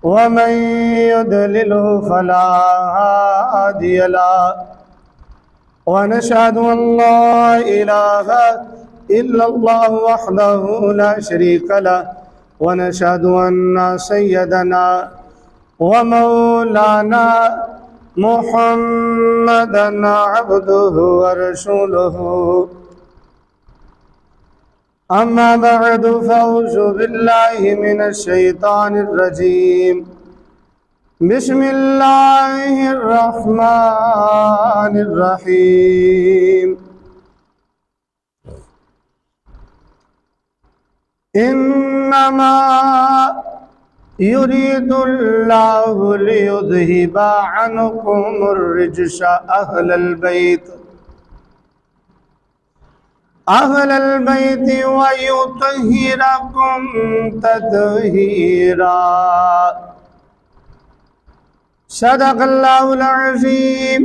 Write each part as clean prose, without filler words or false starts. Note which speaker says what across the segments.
Speaker 1: वमन युद्लिल्हु फला हादिय लहु वनशहदु अल्ला इलाहा इल्लल्लाहु वहदहु ला शरीका लहु वनशहदु अन्ना सय्यदना व मौलाना मुहम्मदन अब्दुहु व रसूलुहु अम्मा बअदु फअऊज़ु बिल्लाहि मिनश शैतानिर रजीम बिस्मिल्लाहिर रहमानिर रहीम इन्नमा युरीदुल्लाहु लियुज़हिबा अन्कुमुर रिज्सा अहलल बैत व युतहिरकुम तत्हीरा। सदक़ल्लाहुल अज़ीम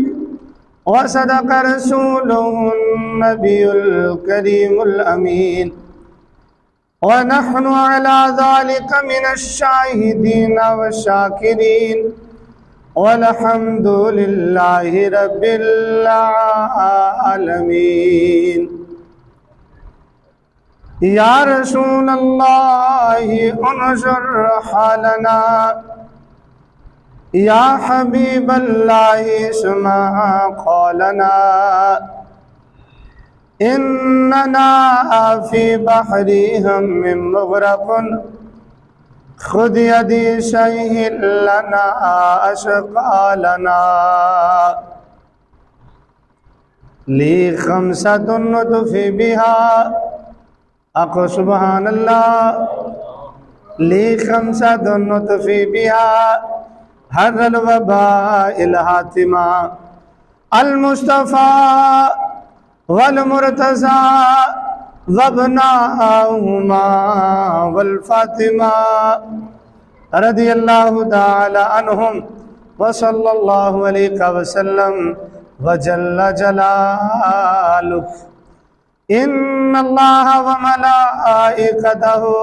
Speaker 1: व सदक़ रसूलुहुन नबियुल करीमुल अमीन व नहनु अला ज़ालिका मिनश शाहिदीन व शाकिरीन वल्हम्दुलिल्लाहि रब्बिल आलमीन। या रसूल अल्लाह उन्ज़ुर हालना या हबीब अल्लाह इस्मा क़ौलना इन्नना फी बहरी हम्मिन मुग़रक़ुन खुद यदी शय्हिल लना अशक़ालना ली खम्सतुन नुतफ़ी बिहा अक़ु सुब्हानल्लाह ली खम्सतुन नुतफ़ी बिहा हर्रल वबाइल हातिमा अल मुस्तफ़ा वल मुर्तज़ा वब्नाहुमा वल फातिमा रदियल्लाहु ताला अन्हुम व सल्लल्लाहु अलैहि वसल्लम व जल्ल जलालुहु। इन्नल्लाहा व मलाइकतहु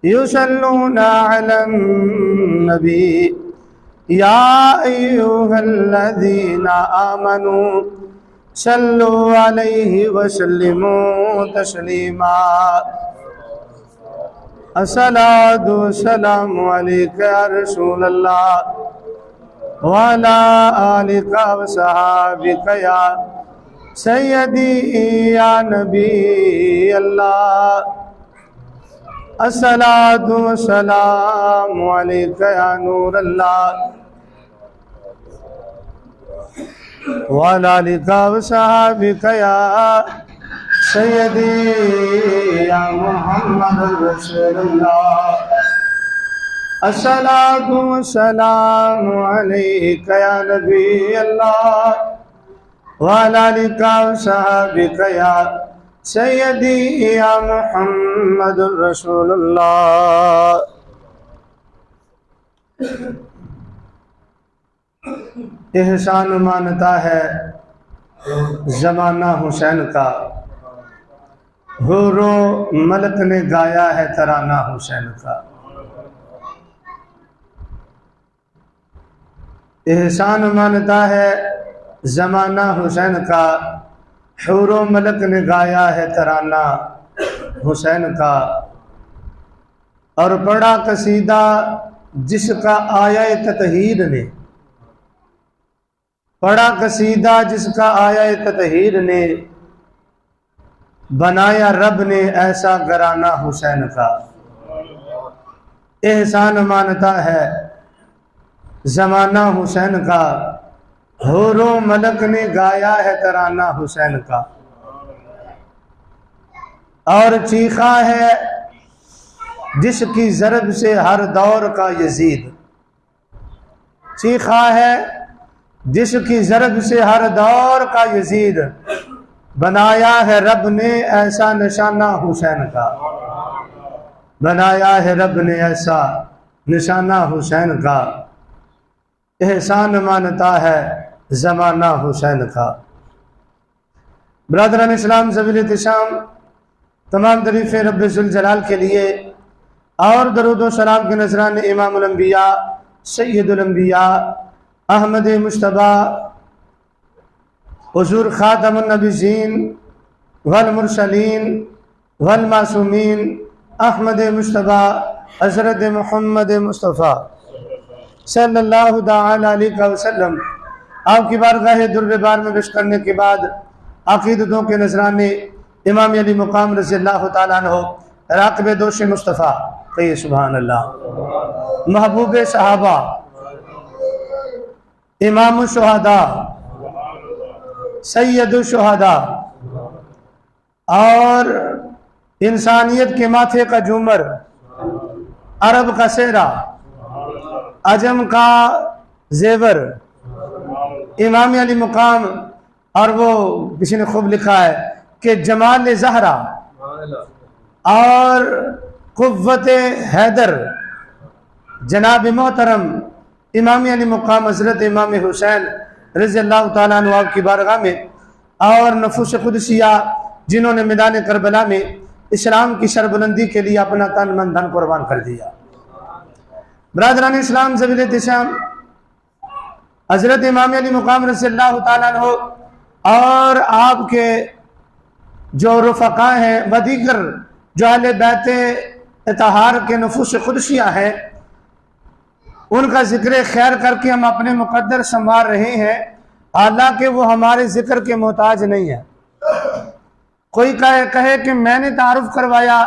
Speaker 1: युसल्लूना अलन नबी या अय्युहल्लज़ीना आमनू सल्लु अलैहि व सल्लिमू तस्लीमा। अस्सलातु वस्सलामु अलैका या रसूलल्लाह व अला आलिका व सहाबिका या सय्यदी या नबी अल्लाह। अस्सलातु वस्सलामु अलैका या नूर अल्लाह व अला आलिका व सहाबिका या सय्यदी या मुहम्मदुर रसूलुल्लाह। अस्सलातु वस्सलामु अलैका या नबी अल्लाह व अला आलिका व सहाबिका या सय्यदी या मुहम्मदुर रसूलुल्लाह। एहसान मानता है ज़माना हुसैन का, हुरो मलक ने गाया है तराना हुसैन का। एहसान मानता है ज़माना हुसैन का, हुरो मलक ने गाया है तराना हुसैन का। और पढ़ा कसीदा जिसका आया ततहीर ने, पढ़ा कसीदा जिसका आया ततहीर ने, बनाया रब ने ऐसा घराना हुसैन का। एहसान मानता है ज़माना हुसैन का, हुरो मलक ने गाया है तराना हुसैन का। और चीखा है जिसकी ज़रब से हर दौर का यजीद, चीखा है जिसकी ज़रब से हर दौर का यजीद, बनाया है रब ने ऐसा निशाना हुसैन का। बनाया है रब ने ऐसा निशाना हुसैन का। एहसान मानता है ज़माना हुसैन का। बरादरान इस्लाम ज़वील इत्तिशाम, तमाम तारीफ़ें रब्बे ज़ुल जलाल के लिए। और दरूद व सलाम के नजरान इमामुल अंबिया सैयदुल अंबिया अहमद मुश्तबा हुजूर खातमुन नबीयीन वल मुरसलीन वल मासूमीन अहमद मुश्तबा हज़रत मोहम्मद मुस्तफ़ा सल्लल्लाहु तआला अलैहि वसल्लम आपकी बारगाह दुर्बार में पेश करने के बाद अक़ीदतों के नजराने इमाम अली मुकाम रज़ी अल्लाह तआला अन्हु राक़िब दोष मुस्तफ़ा कहिए सुभान अल्लाह महबूब सहाबा इमाम शुहदा सैयद शुहदा और इंसानियत के माथे का झूमर, अरब का सेहरा, अजम का जेवर, इमाम अली मुकाम। और वो किसी ने खूब लिखा है कि जमाल ज़हरा और कुव्वत हैदर जनाब मोहतरम इमाम अली मुकाम हज़रत इमाम हुसैन रज़ी अल्लाह तआला अन्हु की बारगाह में और नफूस खुदसिया जिन्होंने मैदान करबला में इस्लाम की सरबुलंदी के लिए अपना तन मन धन कुर्बान कर दिया। बरादरान इस्लाम ज़बील इत्तिसाम हज़रत इमाम अली मुकाम रज़ी अल्लाह तआला अन्हु और आपके जो रुफ़क़ा हैं व दीगर जो अहले बैत इत्तहार के नफूस खुदसिया हैं, उनका जिक्र खैर करके हम अपने मुक़द्दर संवार रहे हैं, हालांकि वो हमारे जिक्र के मोहताज नहीं है। कोई कहे कि मैंने तारुफ करवाया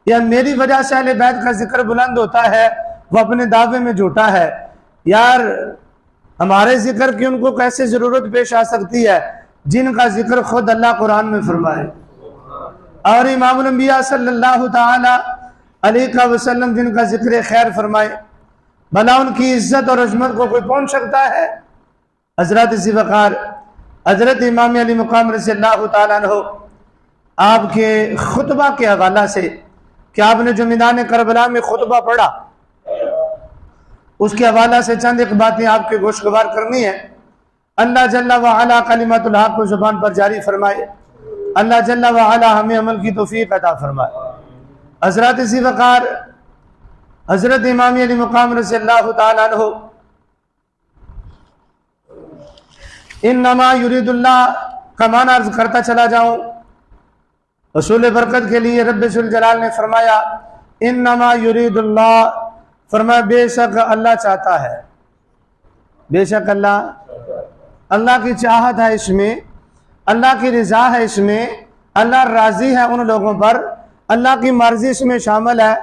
Speaker 1: या मेरी वजह से अहले बैत का जिक्र बुलंद होता है, वो अपने दावे में झूठा है। यार हमारे जिक्र की उनको कैसे जरूरत पेश आ सकती है जिनका जिक्र खुद अल्लाह कुरान में फरमाए और इमामुल अंबिया सल्लल्लाहु तआला अलैहि वसल्लम जिनका जिक्र खैर फरमाए, भला उनकी इज्जत और अजमत को कोई पहुंच सकता है। हजरत ज़िवकार हजरत इमाम अली मुकाम रज़ी अल्लाह तआला अन्हु आपके खुतबा के हवाला से कि आपने जो मैदान करबला में खुतबा पढ़ा उसके हवाला से चंद एक बातें आपके गोशगवार करनी है। अल्लाह जल्ला व अला कलिमतुल हक को जुबान पर जारी फरमाए। अल्लाह जल्ला व अला हमें अमल की तौफीक अता फरमाए। हजरत ज़िवकार हजरत इमाम अली मुकाम रज़ी अल्लाह तआला अन्हु इन्नमा युरीदुल्लाह का माना अर्ज करता चला जाऊं। रसूल बरकत के लिए रब्बे जुल जलाल ने फरमाया इन्नमा युरीदुल्लाह, फरमाया बेशक अल्लाह चाहता है, बेशक अल्लाह की चाहत है इसमें, अल्लाह की रजा है इसमें, अल्लाह राजी है उन लोगों पर, अल्लाह की मर्जी इसमें शामिल है।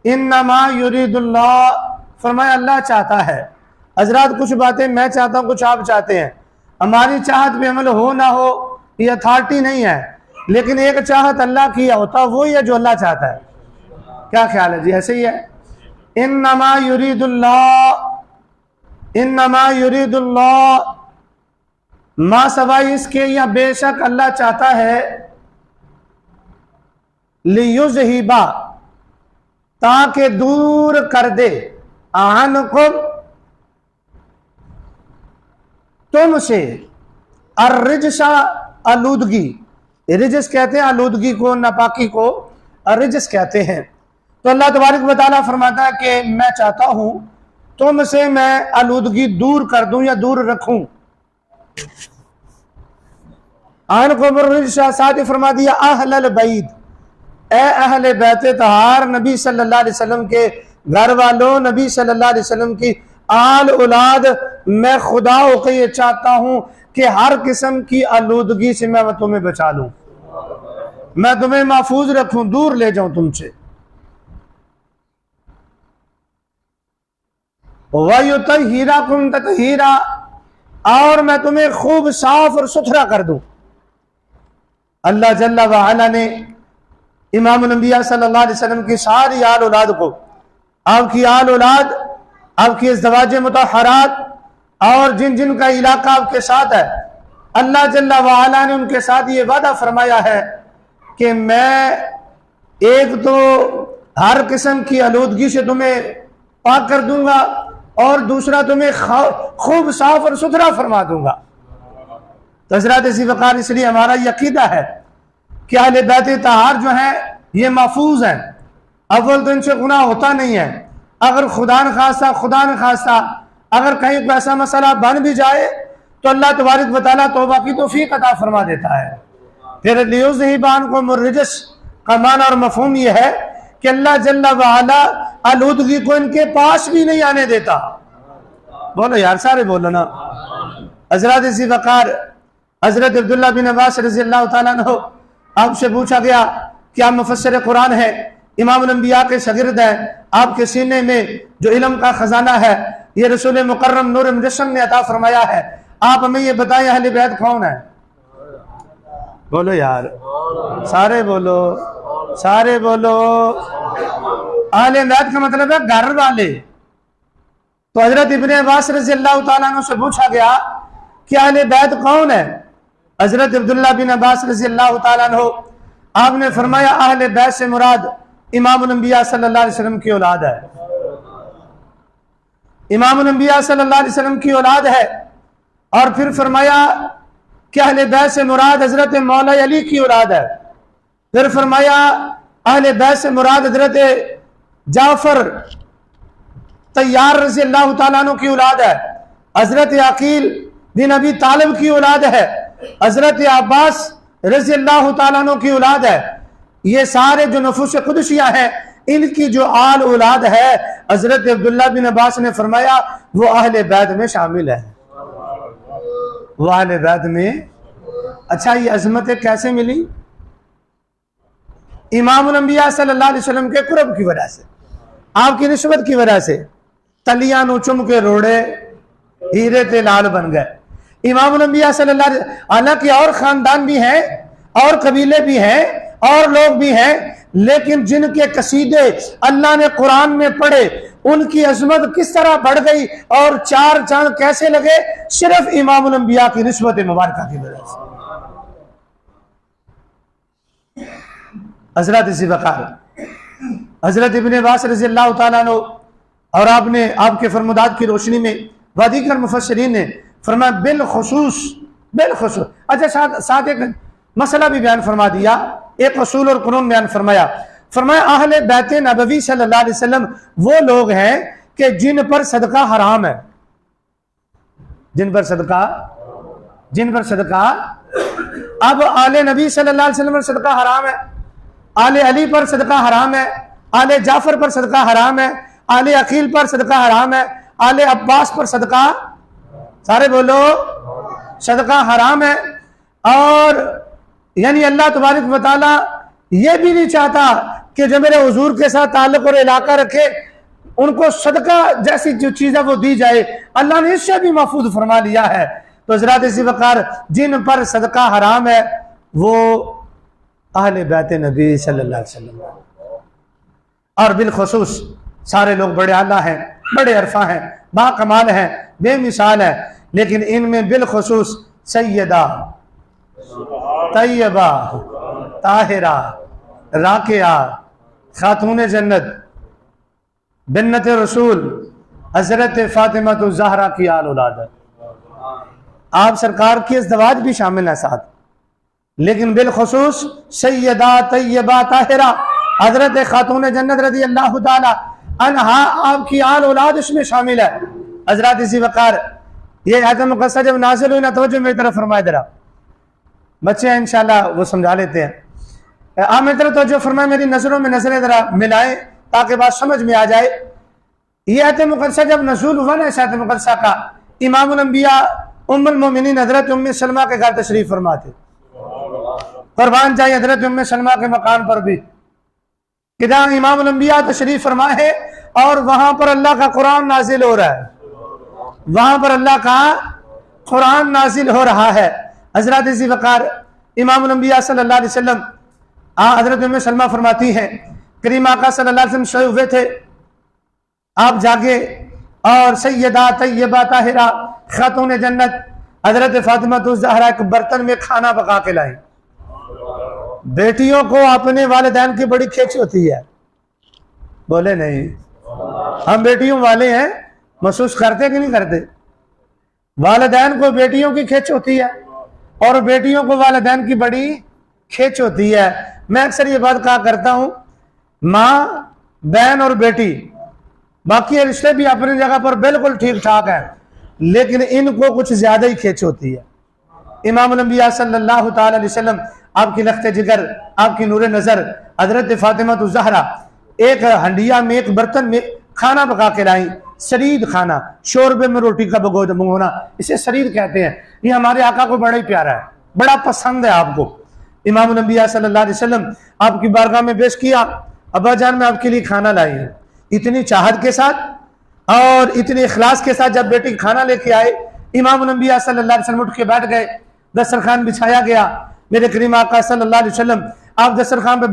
Speaker 1: इन्नमा युरीदुल्लाह, फरमाया अल्लाह चाहता है। हजरात कुछ बातें मैं चाहता हूँ, कुछ आप चाहते हैं, हमारी चाहत पे अमल हो ना हो ये अथॉरिटी नहीं है, लेकिन एक चाहत अल्लाह की होता वो ही है जो अल्लाह चाहता है। क्या ख्याल है जी? ऐसे ही है। इन्नमा युरीदुल्लाह मा सवाई इसके या बेशक अल्लाह चाहता है लियुज़हिबा, ताकि दूर कर दे अन्कुम तुमसे अर्रिजसा, आलूदगी। रिजस कहते हैं आलूदगी को, नापाकी को रिजस कहते हैं। तो अल्लाह तबारक व तआला फरमाता है कि मैं चाहता हूं तुमसे मैं आलूदगी दूर कर दूं या दूर रखूं। आन को रिजसा साथ फरमा दिया अहलल बैत, ए अहले बैत तहार, नबी सल्लल्लाहु अलैहि वसल्लम के घर वालों, नबी सल्लल्लाहु अलैहि वसल्लम की आल औलाद, मैं खुदा होकर ये चाहता हूं कि हर किस्म की आलूदगी से मैं तुम्हें बचा लूं, मैं तुम्हें महफूज रखूं, दूर ले जाऊं तुमसे। वयुतहिराकुम ततहीरा, और मैं तुम्हें खूब साफ और सुथरा कर दूं। अल्लाह जल्ला व अला ने इमाम नबिया सल्लल्लाहु अलैहि वसल्लम की सारी आल औलाद को, आपकी आल औलाद, आपकी इज़्दवाज मुतहरात और जिन जिन का इलाका आपके साथ है, अल्लाह जल्ला व अला ने उनके साथ ये वादा फरमाया है कि मैं एक तो हर किस्म की आलूदगी से तुम्हें पाक कर दूंगा और दूसरा तुम्हें खूब साफ और सुथरा फरमा दूंगा। तो हज़रत ज़िवकार, इसलिए हमारा यकीदा है कि अहले बैत तहार जो है ये महफूज हैं, अव्वल तो इनसे गुनाह होता नहीं है, अगर खुदा न खास्ता अगर कहीं कोई ऐसा मसला बन भी जाए तो अल्लाह तबारक व तआला तौबा की तौफीक अता फरमा देता है। फिर लियुज़हिबान को मुर्रिजस का माना और मफहूम यह है कि अल्लाह जल्ला व अला आलूदगी को इनके पास भी नहीं आने देता। बोलो यार, सारे बोलो ना। हजरत इसी वकार हजरत अब्दुल्ला बिन अब्बास रज़ी अल्लाह तआला अन्हु आपसे पूछा गया कि आप मुफस्सिर कुरान है, इमामुल अंबिया के शागिर्द हैं, आपके सीने में जो इल्म का खजाना है ये रसूल मुकर्रम नूर मुजस्सम ने अता फरमाया है, आप हमें ये बताएं अहले बैत कौन है? बोलो यार, सारे बोलो, सारे बोलो। अहले बैत का मतलब है घर वाले। तो हजरत इब्ने अब्बास रज़ी अल्लाह तआला अन्हु से पूछा गया कि अहले बैत कौन है? हजरत अब्दुल्ला बिन अब्बास रज़ी अल्लाह तआला अन्हु आपने फरमाया अहले बैत से मुराद इमामुल अंबिया सल्लल्लाहु अलैहि वसल्लम की औलाद है। इमामुल अंबिया सल्लल्लाहु अलैहि वसल्लम की औलाद है। और फिर फरमाया कि अहले बैत से मुराद हजरत मौला अली की औलाद है। फिर फरमाया अहले बैत से मुराद हजरत जाफर तैयार रज़ी अल्लाह तआला अन्हु की औलाद है। हजरत अकील बिन अबी तालिब की औलाद है। हजरत अब्बास रज़ी अल्लाह तआला अन्हु की औलाद है। ये सारे जो नफूस कुदसिया हैं इनकी जो आल औलाद है, हजरत अब्दुल्ला बिन अब्बास ने फरमाया वो अहले बैत में शामिल है, वो अहले बैत में। अच्छा, ये अजमतें कैसे मिली? इमामुल अंबिया सल्लल्लाहु अलैहि वसल्लम के कुर्ब की वजह से, आपकी निस्बत की वजह से तलियां नुचुम के रोड़े हीरे ते लाल बन गए। इमामुल अंबिया सल्लल्लाहु अलैहि वसल्लम, हालांकि और खानदान भी हैं और कबीले भी हैं और लोग भी हैं, लेकिन जिनके कसीदे अल्लाह ने कुरान में पढ़े उनकी अजमत किस तरह बढ़ गई और चार चांद कैसे लगे? सिर्फ इमामुल अंबिया की निस्बत मुबारका की वजह से। हजरत इसी वकार हजरत इब्ने अब्बास रज़ी अल्लाह तआला अन्हु और आपने आपके फरमुदात की रोशनी में वादीकर मुफस्सिरीन ने फरमाया बिलखुसूस। अच्छा, साथ एक मसला भी बयान फरमा दिया, एक उसूल और कानून बयान फरमाया। अहले बैत नबवी सल्लल्लाहु अलैहि वसल्लम वो लोग हैं कि जिन पर सदका हराम है, जिन पर सदका। अब आले नबी सल्लल्लाहु अलैहि वसल्लम पर सदका हराम है, आले अली पर सदका हराम है, आले जाफर पर सदका हराम है, आले अकील पर सदका हराम है, आले अब्बास पर सदका, सारे बोलो, सदका हराम है। और यानी अल्लाह तबारक व तआला ये भी नहीं चाहता कि जो मेरे हुजूर के साथ ताल्लुक और इलाका रखे उनको सदका जैसी जो चीज है वो दी जाए, अल्लाह ने इससे भी महफूज फरमा लिया है। तो हज़रात इसी वकार जिन पर सदका हराम है वो अहले बैत नबी सल्लल्लाहु अलैहि वसल्लम। और बिलखुसूस सारे लोग बड़े आला हैं, बड़े अरफा हैं, बाकमाल हैं, बेमिसाल है, लेकिन इनमें बिलखुसूस सैयदा तैयबा ताहिरा राकिया खातून जन्नत बिन्नत रसूल हजरत फातिमा तो ज़हरा की आल औलाद है। आप सरकार की इज़्दवाज भी शामिल है साथ, लेकिन बिलखुसूस सैयदा तैयबा ताहिरा हजरत खातून जन्नत रज़ी अल्लाह तआला अन्हा आपकी आल औलाद इसमें शामिल है। हजरत इसी वकार ये आयत मुक़द्दसा जब नाज़िल हुई ना, तवज्जो मेरी तरफ फरमाए, जरा बच्चे हैं इंशाल्लाह वो समझा लेते हैं। आप मेरी तरफ तवज्जो फरमाए, मेरी नजरों में नजरें जरा मिलाएं ताकि बात समझ में आ जाए। ये आयत मुक़द्दसा जब नज़ूल हुआ ना, इस आयत मुक़द्दसा का, इमामुल अंबिया उम्मुल मोमिनीन हजरत उम्मे सलमा के घर तशरीफ फरमा थे। कुर्बान जाए हजरत उम्मे सलमा के मकान पर भी कि जहाँ इमामुल अंबिया तशरीफ फरमा है और वहां पर अल्लाह का कुरान नाजिल हो रहा है, वहां पर अल्लाह का कुरान नाजिल हो रहा है। हजरत इसी वकार इमामुल अंबिया सल्लल्लाहु अलैहि वसल्लम हजरत उम्मे सलमा फरमाती हैं करीम आका सल्लल्लाहु अलैहि वसल्लम सोए हुए थे, आप जागे और सैयदा तैयबा ताहिरा खातून जन्नत हजरत फातिमा तो ज़हरा एक बर्तन में खाना पका के लाई। बेटियों को अपने वालिदैन की बड़ी खिंच होती है, बोले नहीं, हम बेटियों वाले हैं, महसूस करते कि नहीं करते? वालिदैन को बेटियों की खिंच होती है और बेटियों को वालिदैन की बड़ी खिंच होती है। मैं अक्सर ये बात कहा करता हूँ, माँ बहन और बेटी, बाकी रिश्ते भी अपनी जगह पर बिल्कुल ठीक ठाक है, लेकिन इनको कुछ ज्यादा ही खींच होती है। इमाम अल-अंबिया सल्लल्लाहु ताला अलैहि वसल्लम, आपकी लख्ते जिगर, आपकी नूरे नजर हजरत फातिमा ज़हरा एक हंडिया में, एक बर्तन में खाना पका के लाई, शरीद खाना, शोरबे में रोटी का भगोना, इसे शरीद कहते हैं। ये हमारे आका को बड़ा ही प्यारा है, बड़ा पसंद है आपको। इमाम अल-अंबिया सल्लल्लाहु अलैहि वसल्लम आपकी बारगाह में पेश किया, अब्बा जान मैं आपके लिए खाना लाई हूँ। इतनी चाहत के साथ और इतने इखलास के साथ जब बेटी खाना लेके आए, इमाम अल-अंबिया सल्लल्लाहु अलैहि वसल्लम उठ के बैठ गए, दस्तरखान बिछाया गया। मेरे करीम आका सल्लल्लाहु अलैहि वसल्लम आप दस्तरखान पे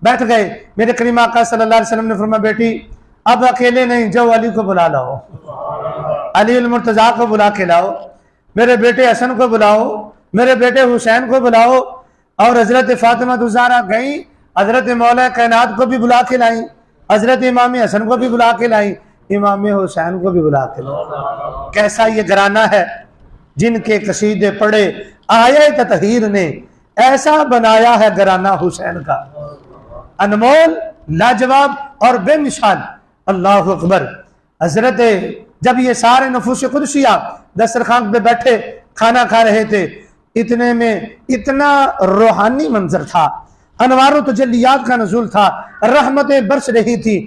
Speaker 1: बैठ गए। मेरे करीम आका सल्लल्लाहु अलैहि वसल्लम ने फरमाया, बेटी अब अकेले नहीं जाओ, अली को बुला लाओ, अली अल मुर्तजा को बुला के लाओ, मेरे बेटे हसन को बुलाओ, मेरे बेटे हुसैन को बुलाओ। और हजरत फातिमा ज़हरा गई, हजरत मौला कायनात को भी बुला के लाई, हजरत इमाम हसन को भी बुला के लाई, इमाम हुसैन को भी बुला के लाई। कैसा ये घराना है जिनके कसीदे पढ़े आये ततहीर ने, ऐसा बनाया है घराना हुसैन का, अनमोल, लाजवाब और बेमिसाल। अल्लाह अकबर। हजरत जब ये सारे नफूस कुदसिया दस्तरखान पे बैठे खाना खा रहे थे, इतने में इतना रूहानी मंजर था, अनवार तजल्लियात का नज़ूल था, रहमतें बरस रही थी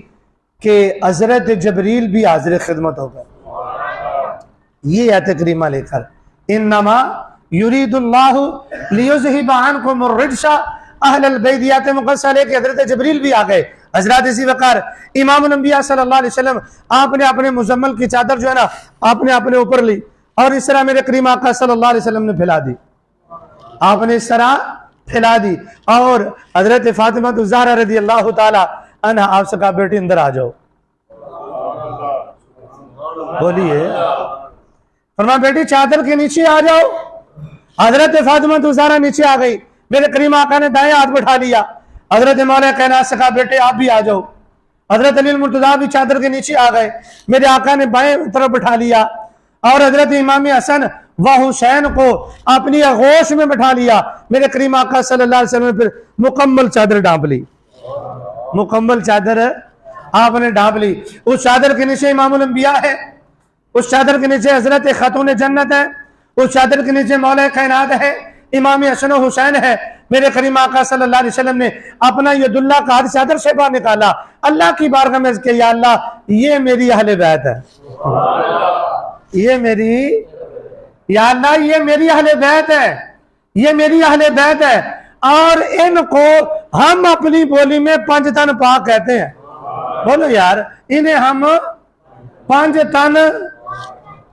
Speaker 1: कि हजरत जबरील भी हाजिर खिदमत हो गए। ये आयत करीमा लेकर, इन्नमा युरीदुल्लाहु लियुज़हिब अन्कुम अर्रिज्सा अहलल बैत मुक़द्दसा लेके हजरत जबरील भी आ गए। हजरत इसी वकार इमाम अल-अंबिया सल्लल्लाहु अलैहि वसल्लम आपने अपने मुजम्मल की चादर जो है ना आपने अपने ऊपर ली और इस तरह मेरे करीम आका सल्लल्लाहु अलैहि वसल्लम ने फैला दी, आपने इस तरह फैला दी। और हजरत फातिमा ज़हरा रज़ी अल्लाह ताला अन्हा आपसे कहा, बेटी अंदर आ जाओ। बोलिए, फरमाया बेटी चादर के नीचे आ जाओ। हजरत फातिमा ज़हरा नीचे आ गई, मेरे करीम आका ने दाएं हाथ बैठा लिया। हजरत मौला कायनात से कहा, बेटे आप भी आ जाओ। हजरत अली मुर्तजा भी चादर के नीचे आ गए, मेरे आका ने बाएं तरफ बैठा लिया। और हजरत इमाम हसन व हुसैन को अपनी आगोश में बैठा लिया। मेरे करीम आका सल्लल्लाहु अलैहि वसल्लम ने फिर मुकम्मल चादर ढांप ली, मुकम्मल चादर आपने ढांप ली। उस चादर के नीचे इमाम अल-अंबिया है, उस चादर के नीचे हजरत खातून जन्नत है, उस चादर के नीचे मौला कायनात है, इमाम हसन और हुसैन है। मेरे करीम आका सल्लल्लाहु अलैहि वसल्लम ने अपना यदुल्ला का हाथ चादर से बाहर निकाला, अल्लाह की बारगाह में कि या अल्लाह ये मेरी अहले बैत है, ये मेरी, या अल्लाह ये मेरी अहले बैत है, ये मेरी अहले बैत है। और इनको हम अपनी बोली में पंज तन पाक कहते हैं। बोलो यार, इन्हें हम पंज तन,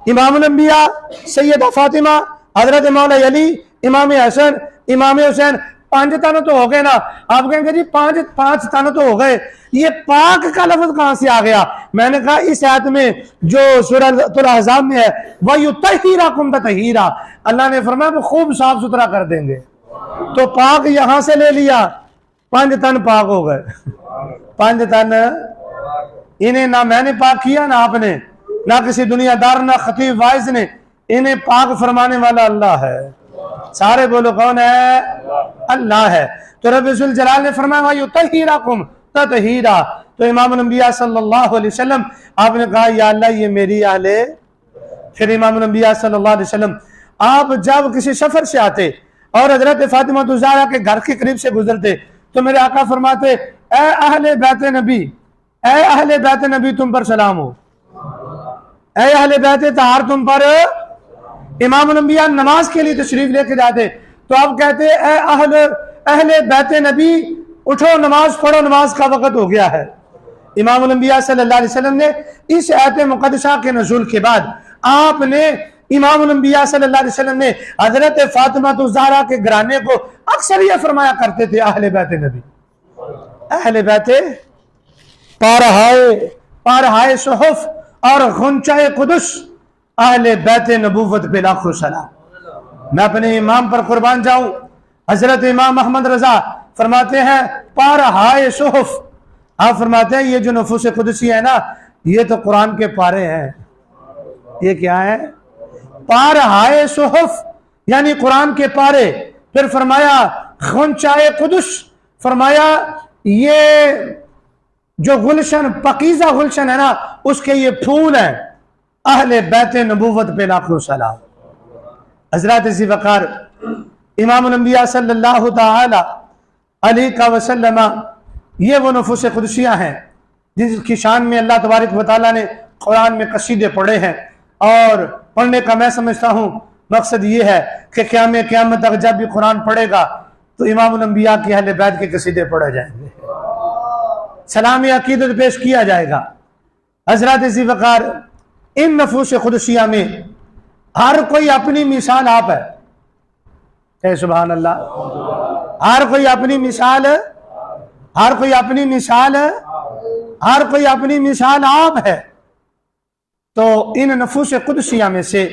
Speaker 1: इमाम अल-अंबिया, सैयदा फातिमा, हजरत मौला अली, इमाम हसन, इमाम हुसैन, पांच तन तो हो गए ना। आप कहेंगे जी पांच तन तो हो गए, ये पाक का लफ्ज कहां से आ गया? मैंने कहा इस आयत में जो सूरह अहज़ाब में है, वयुतहिराकुम ततहीरा, अल्लाह ने फरमाया वो खूब साफ सुथरा कर देंगे। तो पाक यहां से ले लिया, पांच तन पाक हो गए। पांच तन इन्हें ना मैंने पाक किया ना आपने, ना किसी दुनियादार, ना खतीब वाइज ने, इन्हें पाक फरमाने वाला अल्लाह है। सारे बोलो कौन है? अल्लाह है। तो रब्बुल जलाल ने फरमाया युतहिराकुम ततहीरा। तो इमाम अल-अंबिया सल्लल्लाहु अलैहि वसल्लम आपने कहा या अल्लाह ये मेरी अहले। फिर इमाम अल-अंबिया सल्लल्लाहु अलैहि वसल्लम आप जब किसी सफर से आते और हजरत फातिमा ज़हरा के घर के करीब से गुजरते तो मेरे आका फरमाते, ए अहले बैत नबी, ए अहले बैत नबी तुम पर सलाम हो, ए अहले बैत तहार तुम पर। इमाम अल-अंबिया नमाज के लिए तशरीफ लेके जाते तो आप कहते ए अहले बैत नबी उठो नमाज पढ़ो, नमाज का वक्त हो गया है। इमाम अल-अंबिया सल्लल्लाहु अलैहि वसल्लम ने इस आयत मुक़द्दसा के नज़ूल के बाद आपने इमाम अल-अंबिया सल्लल्लाहु अलैहि वसल्लम ने हजरत फातिमा ज़हरा के घराने को अक्सर यह फरमाया करते थे, अहले बैत नबी, अहले बैत पारहाए सुहुफ और गुंचाए कुदस, अहले बैत नबूवत पे लाखों सलाम। मैं अपने इमाम पर कुर्बान जाऊं। हजरत इमाम अहमद रजा फरमाते हैं पारहाए सुहुफ, आप फरमाते हैं ये जो नफूस कुदसी है ना, ये तो कुरान के पारे हैं। ये क्या है? पारहाए सुहुफ यानी कुरान के पारे। फिर फरमाया खुंचाए कुदस, फरमाया ये जो गुलशन पकीजा गुलशन है ना, उसके ये फूल हैं। अहले बैत नबूवत पे लाखों सलाम। हजरत इसी वकार इमामुल अंबिया सल्लल्लाहु ताला अलैहि वसल्लम, ये वो नफूस कुदसियाँ हैं जिनकी शान में अल्लाह तबारक व तआला ने कुरान में कसीदे पढ़े हैं। और पढ़ने का मैं समझता हूँ मकसद ये है कि क़यामत तक जब भी कुरान पढ़ेगा तो इमामुल अंबिया की अहले बैत के कसीदे पढ़े जाएंगे, सलामी अकीदत पेश किया जाएगा। हजरत इसी वकार इन नफूस कुदसिया में हर कोई अपनी मिसाल आप है। कहे सुभान अल्लाह। हर कोई अपनी मिसाल, हर कोई अपनी मिसाल, हर कोई अपनी मिसाल आप है। तो इन नफूस कुदसिया में से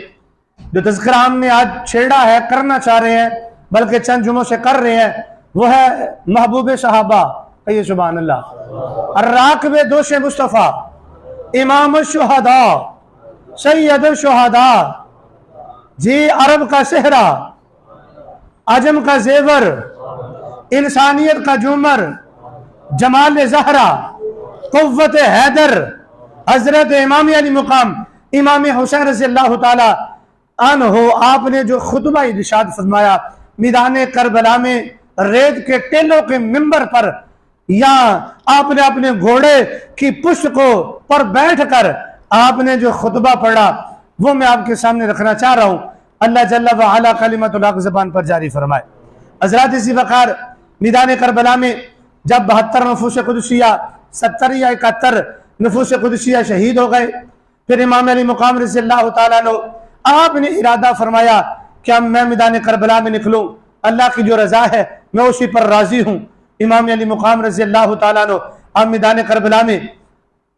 Speaker 1: जो तज़किरा हमने आज छेड़ा है, करना चाह रहे हैं, बल्कि चंद जुमों से कर रहे हैं, वो है महबूब सहाबा। कहिए सुभान अल्लाह। अर्राक़िब दोष मुस्तफ़ा, इमाम शुहदा, सैयद शुहदा, जी अरब का सेहरा, आजम का जेवर, इंसानियत का जुमर, जमाल ज़हरा, क़ुव्वत हैदर, हजरत इमाम अली मुकाम इमाम हुसैन रज़ियल्लाहु ताला अन्हु, आपने जो खुतबा इरशाद फरमाया मैदान करबला में रेत के टेलों के मिंबर पर, या आपने अपने घोड़े की पुष्ट को पर बैठकर आपने जो खुतबा पढ़ा, वो मैं आपके सामने रखना चाह रहा हूं। अल्लाह जल्ला व अला कलिमतुल हक ज़बान पर जारी फरमाए। हज़रत इसी वक़ार मैदान करबला में जब 72 नफूस कुदसिया, 70 या 71 नफूस कुदसिया शहीद हो गए, फिर इमाम अली मुकाम रज़ियल्लाहु ताला अन्हु, आपने इरादा फरमाया कि अब मैं मैदान करबला में निकलूं, अल्लाह की जो रजा है मैं उसी पर राजी हूं। इमाम अली मुकाम रज़ियल्लाहु ताला अन्हु अब मैदान करबला में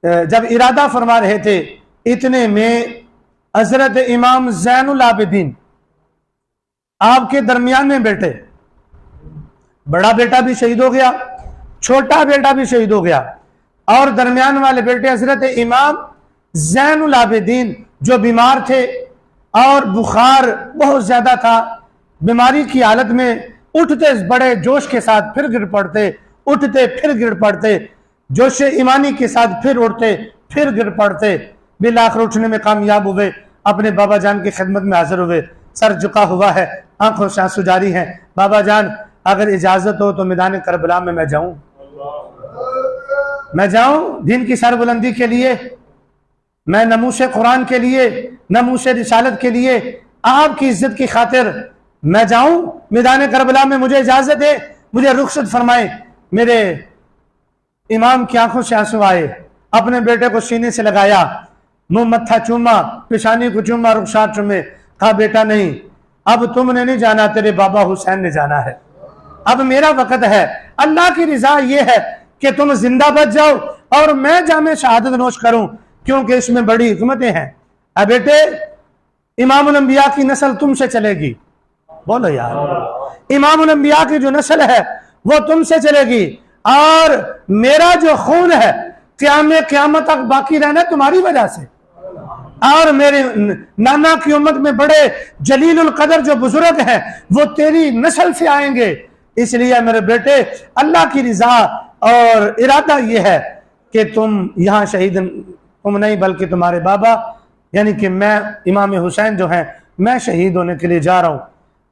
Speaker 1: जब इरादा फरमा रहे थे, इतने में हजरत इमाम ज़ैनुल आबिदीन आपके दरमियान में बैठे। बड़ा बेटा भी शहीद हो गया, छोटा बेटा भी शहीद हो गया, और दरमियान वाले बेटे हजरत इमाम ज़ैनुल आबिदीन जो बीमार थे और बुखार बहुत ज्यादा था, बीमारी की हालत में उठते बड़े जोश के साथ फिर गिर पड़ते, उठते फिर गिर पड़ते, जोश ईमानी के साथ फिर उठते फिर गिर पड़ते, बिलाखिर उठने में कामयाब हुए, अपने बाबा जान की खिदमत में हाजिर हुए। सर झुका हुआ है, आंखों से आंसू जारी हैं। बाबा जान, अगर इजाजत हो तो मैदान करबला में मैं जाऊं, मैं जाऊं दीन की सरबुलंदी के लिए, मैं नमूसे कुरान के लिए, नमूसे रिसालत के लिए, आपकी इज्जत की खातिर मैं जाऊं मैदान करबला में, मुझे इजाजत दे, मुझे रुखसत फरमाए। मेरे इमाम की आंखों से आंसू आए, अपने बेटे को सीने से लगाया, मुंह मत्था चूमा, पेशानी को चूमा, रुखसार चूमे, कहा बेटा नहीं, अब तुमने नहीं जाना, तेरे बाबा हुसैन ने जाना है, अब मेरा वक्त है। अल्लाह की रिजा ये है कि तुम जिंदा बच जाओ और मैं जामे शहादत नोश करूं, क्योंकि इसमें बड़ी हिकमतें हैं। अब बेटे, इमामुल अंबिया की नस्ल तुमसे चलेगी, बोलो यार, इमामुल अंबिया की जो नस्ल है वो तुमसे चलेगी, और मेरा जो खून है क़यामत तक बाकी रहना तुम्हारी वजह से, और मेरे नाना की उम्मत में बड़े जलीलुल कदर जो बुजुर्ग हैं वो तेरी नस्ल से आएंगे। इसलिए मेरे बेटे, अल्लाह की रिजा और इरादा ये है कि तुम यहाँ शहीद तुम नहीं बल्कि तुम्हारे बाबा, यानी कि मैं इमाम हुसैन जो हैं, मैं शहीद होने के लिए जा रहा हूँ।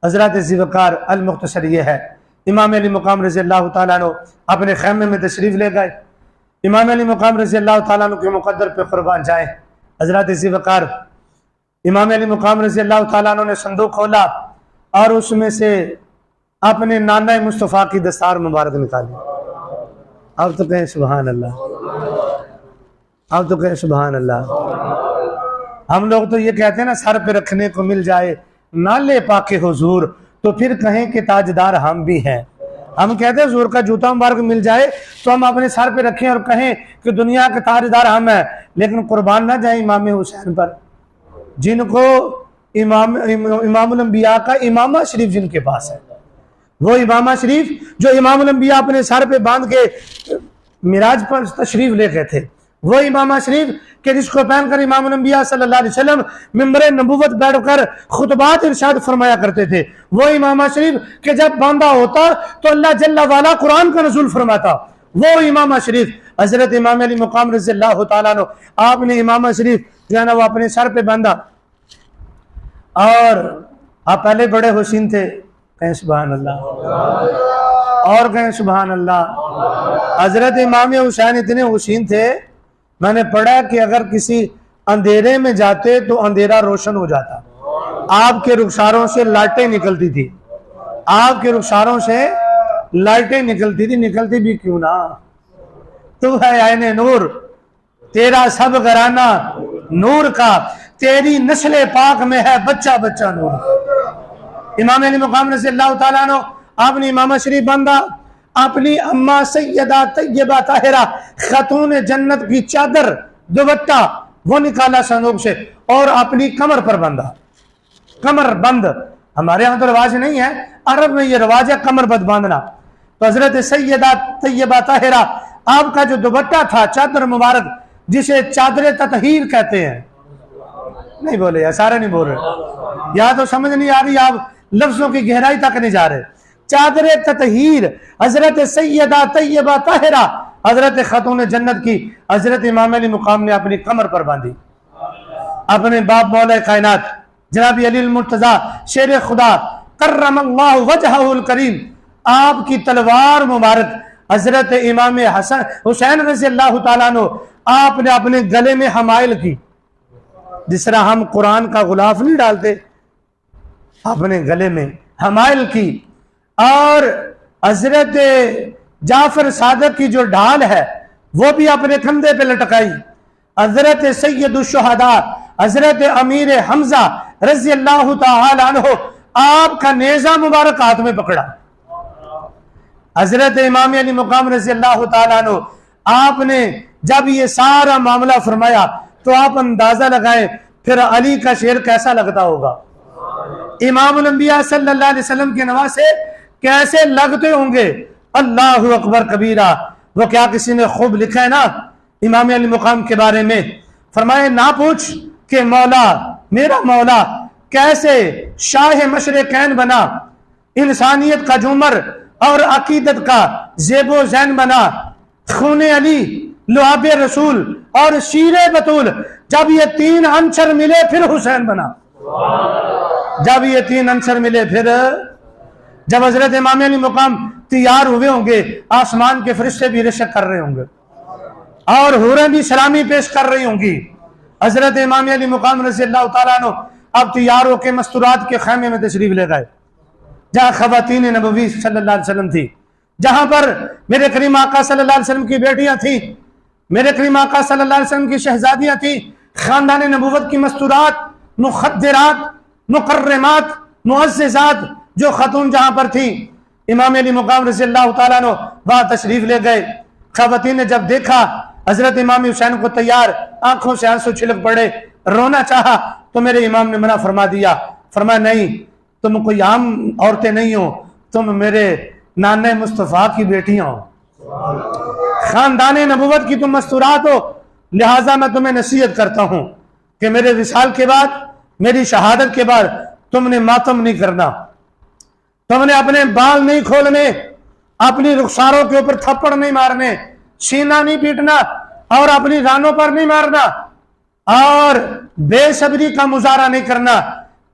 Speaker 1: हजरत ज़िवकार अल मुख्तसर ये है, इमाम अली मुकाम रज़ियल्लाहु ताला अन्हु अपने खैमे में तशरीफ़ ले गए। इमाम अली मुकाम रज़ियल्लाहु ताला अन्हु के मुक़द्दर पे कुर्बान जाए। हजरत ज़िवकार इमाम अली मुकाम रज़ियल्लाहु ताला अन्हु ने संदूक खोला और उसमें से अपने नाना मुस्तफ़ा की दस्तार मुबारक निकाली। अब तो कहें सुभान अल्लाह, अब तो कहें सुभान अल्लाह। हम लोग तो ये कहते हैं ना, सर पे रखने को मिल जाए नाले पाके हुजूर, तो फिर कहें कि ताजदार हम भी हैं। हम कहते हैं हुजूर का जूता मुबारक मिल जाए तो हम अपने सर पे रखें और कहें कि दुनिया के ताजदार हम हैं, लेकिन कुर्बान ना जाए इमाम हुसैन पर, जिनको इमामुल अंबिया का इमामा शरीफ जिनके पास है, वो इमामा शरीफ जो इमामुल अंबिया अपने सर पे बांध के मिराज पर तशरीफ ले गए थे, वो इमामा शरीफ के जिसको पहनकर इमामुल अंबिया सल्लल्लाहु अलैहि वसल्लम मिंबर नबूवत बैठकर खुतबात इरशाद फरमाया करते थे, वो इमामा शरीफ के जब बांधा होता तो अल्लाह जल्ला वाला कुरान का नज़ूल फरमाता, वो इमामा शरीफ हजरत इमाम अली मुकाम रज़ियल्लाहु ताला अन्हु, आपने इमाम शरीफ जो है ना वो अपने सर पे बांधा। और आप पहले बड़े हुसैन थे, कहें सुभान अल्लाह, और कहें सुभान अल्लाह। हजरत इमाम हुसैन इतने हुसैन थे, मैंने पढ़ा कि अगर किसी अंधेरे में जाते तो अंधेरा रोशन हो जाता। आपके रुखसारों से लाइटें निकलती थी, आपके रुखसारों से लाइटें निकलती थी। निकलती भी क्यों ना, तू है आईने नूर, तेरा सब घराना नूर का, तेरी नस्ल पाक में है बच्चा बच्चा नूर। इमाम अली मुकाम रज़ियल्लाहु ताला अन्हु, आपने इमाम शरीफ बांधा, अपनी अम्मा सैयदा तैयबा ताहिरा खातून जन्नत की चादर दुपट्टा वो निकाला संदूक से और अपनी कमर पर बांधा। कमर बंद, हमारे यहाँ तो रिवाज नहीं है, अरब में ये रिवाज है कमर बंद बांधना। तो हजरत सैयदा तैयबा ताहिरा, आपका जो दुपट्टा था, चादर मुबारक, जिसे चादर ततहीर कहते हैं, नहीं बोले यार, सारे नहीं बोल रहे, यहाँ तो समझ नहीं आ रही, आप लफ्जों की गहराई तक नहीं जा रहे। चादर ततहीर हजरत सैयदा तैयबा ताहिरा, हजरत खातून जन्नत की हजरत इमाम अली मुकाम ने अपनी कमर पर बांधी। अपने बाप मौला कायनात जनाब अली मुर्तजा शेर खुदा कर्रमल्लाहु वजहुल करीम, आपकी तलवार मुबारक हजरत इमाम हसन हुसैन रज़ियल्लाहु ताला अन्हु, आपने अपने गले में हमाइल की। जिस तरह हम कुरान का गुलाफ नहीं डालते, अपने गले में हमाइल की। और हजरत जाफर सादक की जो ढाल है वो भी अपने कंधे पे लटकाई। हजरत सैयदुश शुहदा हजरत अमीर हमजा रज़ियल्लाहु ताला अन्हु, आपका नेजा मुबारक हाथ में पकड़ा। हजरत इमाम अली मुकाम रज़ियल्लाहु ताला अन्हु, आपने जब ये सारा मामला फरमाया तो आप अंदाजा लगाएं फिर अली का शेर कैसा लगता होगा। इमामुल अंबिया सल्लल्लाहु अलैहि वसल्लम के नवासे कैसे लगते होंगे। अल्लाहु अकबर कबीरा। वो क्या किसी ने खूब लिखा है ना इमाम अली मुकाम के बारे में, फरमाए ना पूछ कि मौला मेरा मौला कैसे शाह मशरिकैन बना, इंसानियत का झूमर और अकीदत का जेबो जैन बना, खूने अली लुआबे रसूल और शीरे बतूल, जब ये तीन अंसर मिले फिर हुसैन बना। जब ये तीन अंसर मिले फिर, जब हजरत इमाम अली मुकाम तैयार हुए होंगे, आसमान के फरिश्ते भी रिश्क कर रहे होंगे और हूरें भी सलामी पेश कर रही होंगी। हजरत इमाम अली मुकाम रज़ियल्लाहु ताला अन्हु अब तैयार होकर मस्तूरात के खैमे में तशरीफ ले गए, जहाँ खवातीन नबवी सल्लल्लाहु अलैहि वसल्लम थी, जहां पर मेरे करीम आका सल्लल्लाहु अलैहि वसल्लम की बेटियां थी, मेरे करीम आका सल्लल्लाहु अलैहि वसल्लम की शहजादियां थी। खानदान नबूवत की मस्तूरात, मुखद्दरात, मुकर्रमात, मुअज़्ज़िज़ात जो खतून जहां पर थी, इमाम अली मुकाम रज़ियल्लाहु ताला अन्हु वहां तशरीफ ले गए। खवातीन ने जब देखा हजरत इमाम हुसैन को तैयार, आंखों से आंसू छिलक पड़े, रोना चाहा तो मेरे इमाम ने मना फरमा दिया। फरमाया नहीं, तुम कोई आम औरतें नहीं हो, तुम मेरे नाने मुस्तफ़ा की बेटियां हो, खानदान नबूवत की तुम मस्तूरात हो। लिहाजा मैं तुम्हें नसीहत करता हूं कि मेरे विसाल के बाद, मेरी शहादत के बाद तुमने मातम नहीं करना, तुमने अपने बाल नहीं खोलने, अपनी रुखसारों के ऊपर थप्पड़ नहीं मारने, सीना नहीं पीटना और अपनी रानों पर नहीं मारना और बेसब्री का मुजाहरा नहीं करना,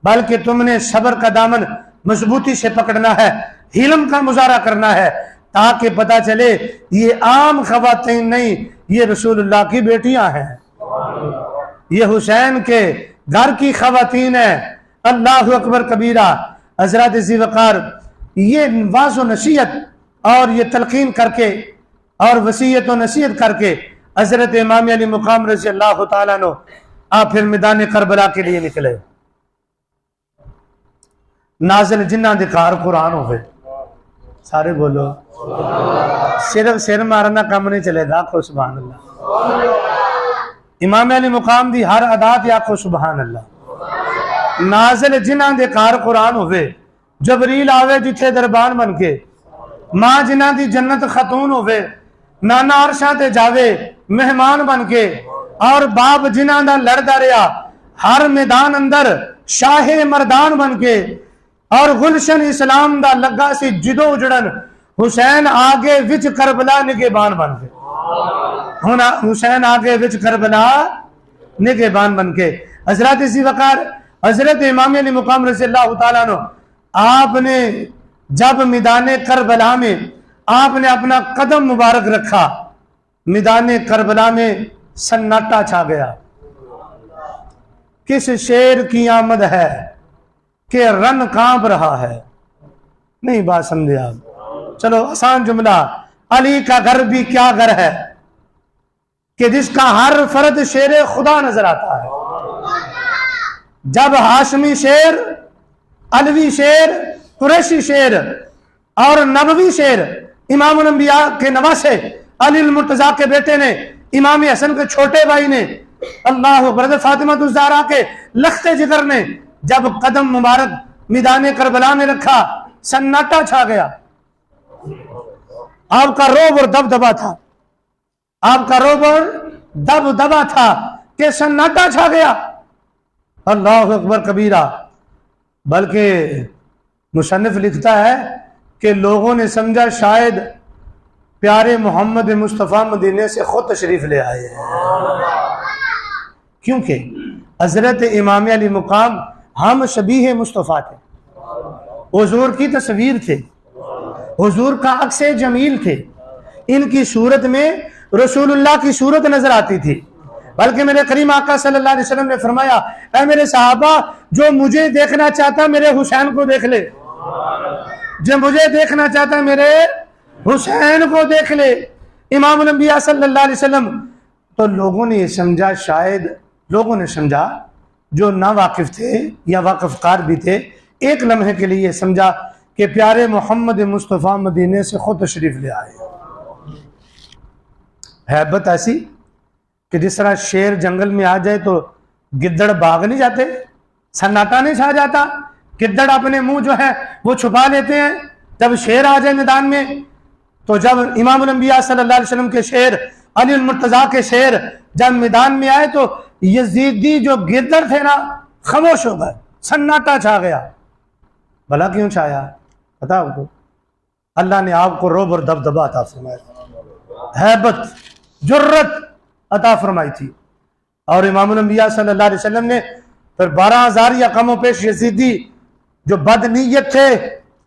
Speaker 1: बल्कि तुमने सब्र का दामन मजबूती से पकड़ना है, हिलम का मुजाहरा करना है, ताकि पता चले ये आम खवातीन नहीं, ये रसूलुल्लाह की बेटियां हैं, ये हुसैन के घर की खवातीन है। अल्लाहु अकबर कबीरा। हजरत ज़ीवकार ये वाज़ो नसीहत और ये तलकीन करके और वसीयत व नसीहत करके हजरत इमाम अली मुकाम रज़ियल्लाहु ताला अन्हु आप फिर मैदान करबला के लिए निकले। नाज़िल जिन्ना दिकार कुरान हो गए, सारे बोलो सिर्फ सिर मारना काम नहीं चलेगा, आखो सुभान अल्लाह। इमाम अली मुकाम दी हर अदात आखो सुभान अल्लाह। नाज़िल जिन्ना दिकार कुरान होवे, जबरील आवे जिथे दरबान बन के, मां जिन्ना दी जन्नत खतून होवे, नाना अरशा ते जावे मेहमान बन के, और बाप जिन्ना दा लड़दा रहा हर मैदान अंदर शाहे मरदान बन के, और गुलशन इस्लाम दा लगा सी जिदो उजड़न, हुसैन आगे विच करबला निगेबान बन के। हुसैन आगे विच करबला निगहबान बन के। हजरत इसी वकार हजरत इमाम अली मुकाम रज़ियल्लाहु ताला अन्हु, आपने जब मैदान करबला में आपने अपना कदम मुबारक रखा, मैदान करबला में सन्नाटा छा गया। किस शेर की आमद है कि रन कांप रहा है। नहीं बात समझे आप? चलो आसान जुमला, अली का घर भी क्या घर है कि जिसका हर फर्द शेर खुदा नजर आता है। जब हाशमी शेर, अलवी शेर, कुरैशी शेर और नबवी शेर इमाम अंबिया के नवासे अली मुर्तजा के बेटे ने, इमाम हसन के छोटे भाई ने, अल्लाह अकबर, फातिमा ज़हरा के लख्ते जिगर ने जब कदम मुबारक मैदान करबला में रखा, सन्नाटा छा गया। आपका रोब और दबदबा था, आपका रोब और दबदबा था कि सन्नाटा छा गया। अल्लाह अकबर कबीरा। बल्कि मुसन्निफ लिखता है कि लोगों ने समझा शायद प्यारे मोहम्मद मुस्तफ़ा मदीने से खुद तशरीफ ले आए हैं, क्योंकि हजरत इमाम अली मुकाम हम शबीह मुस्तफ़ा थे, हुजूर की तस्वीर थे, हुजूर का अक्स जमील थे। इनकी सूरत में रसूलुल्लाह की सूरत नजर आती थी। बल्कि मेरे करीम आका सल्लल्लाहु अलैहि वसल्लम ने फरमाया, ऐ मेरे सहाबा, जो मुझे देखना चाहता मेरे हुसैन को देख ले, जो मुझे देखना चाहता मेरे हुसैन को देख ले। इमाम अंबिया सल्लल्लाहु अलैहि वसल्लम। तो लोगों ने ये समझा, शायद लोगों ने समझा जो ना वाकिफ थे या वाकिफकार भी थे, एक लम्हे के लिए समझा कि प्यारे मोहम्मद मुस्तफ़ा मदीने से खुद तशरीफ ले आए। हैबत ऐसी कि जिस तरह शेर जंगल में आ जाए तो गिद्दड़ भाग नहीं जाते, सन्नाटा नहीं छा जाता, गिद्दड़ अपने मुंह जो है वो छुपा लेते हैं। जब शेर आ जाए मैदान में, तो जब इमाम अंबिया सल्लल्लाहु अलैहि वसल्लम के शेर, अली मुर्तजा के शेर जब मैदान में आए तो यजीदी जो गिद्दड़ थे ना, खामोश हो गए, सन्नाटा छा गया। भला क्यों छाया? पता आपको? अल्लाह ने आपको रोब और दबदबा अता फरमाया, हैबत, जुर्रत अता फरमाई थी। और इमाम अंबिया सल्लल्लाहु अलैहि वसल्लम ने फिर 12,000 या कमो पेश यजीदी जो बदनीयत थे,